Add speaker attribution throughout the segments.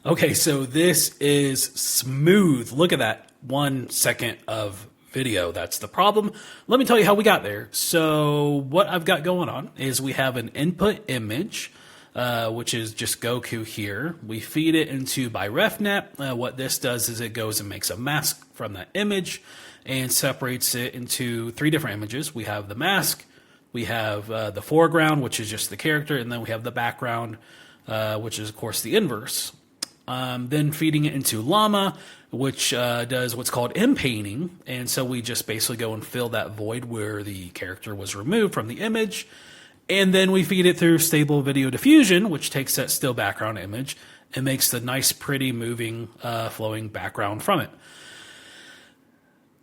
Speaker 1: Okay, so this is smooth. Look at that 1 second of video. That's the problem. Let me tell you how we got there. So what I've got going on is we have an input image, which is just Goku here. We feed it into by RefNet. What this does is it goes and makes a mask from that image and separates it into 3 different images. We have the mask, we have the foreground, which is just the character, and then we have the background, which is of course the inverse. Then feeding it into Llama, which does what's called inpainting. And so we just basically go and fill that void where the character was removed from the image. And then we feed it through Stable Video Diffusion, which takes that still background image and makes the nice, pretty, moving, flowing background from it.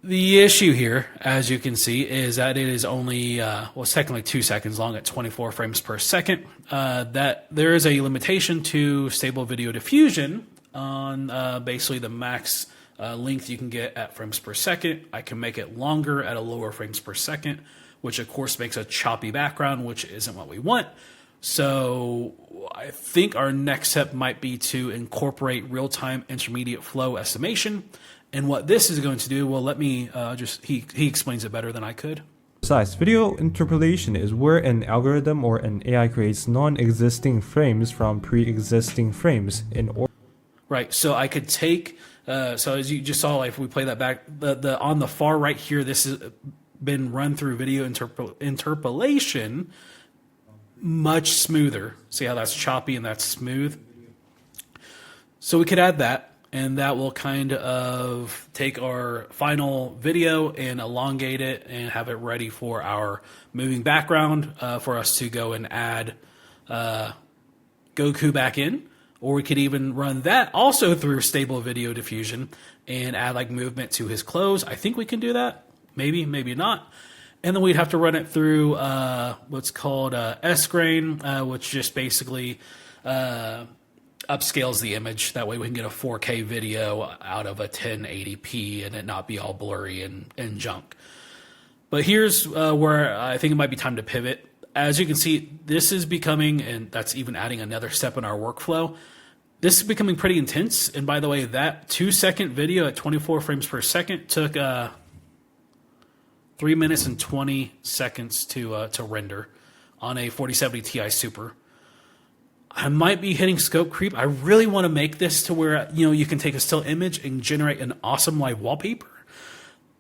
Speaker 1: The issue here, as you can see, is that it is only, it's technically 2 seconds long at 24 frames per second. That there is a limitation to Stable Video Diffusion on basically the max length you can get at frames per second. I can make it longer at a lower frames per second, which of course makes a choppy background, which isn't what we want. So I think our next step might be to incorporate real-time intermediate flow estimation. And what this is going to do, well, let me he explains it better than I could.
Speaker 2: Besides, video interpolation is where an algorithm or an AI creates non-existing frames from pre-existing frames in order.
Speaker 1: Right, so I could take, so as you just saw, like, if we play that back, the on the far right here, this has been run through video interpolation, much smoother. See how that's choppy and that's smooth? So we could add that. And that will kind of take our final video and elongate it and have it ready for our moving background for us to go and add Goku back in. Or we could even run that also through Stable Video Diffusion and add like movement to his clothes. I think we can do that. Maybe, maybe not. And then we'd have to run it through what's called S-grain, which just basically upscales the image. That way we can get a 4K video out of a 1080p and it not be all blurry and junk. But here's where I think it might be time to pivot. As you can see, this is becoming, and that's even adding another step in our workflow, this is becoming pretty intense. And by the way, that 2-second video at 24 frames per second took 3 minutes and 20 seconds to render on a 4070 Ti Super. I might be hitting scope creep. I really want to make this to where, you know, you can take a still image and generate an awesome live wallpaper.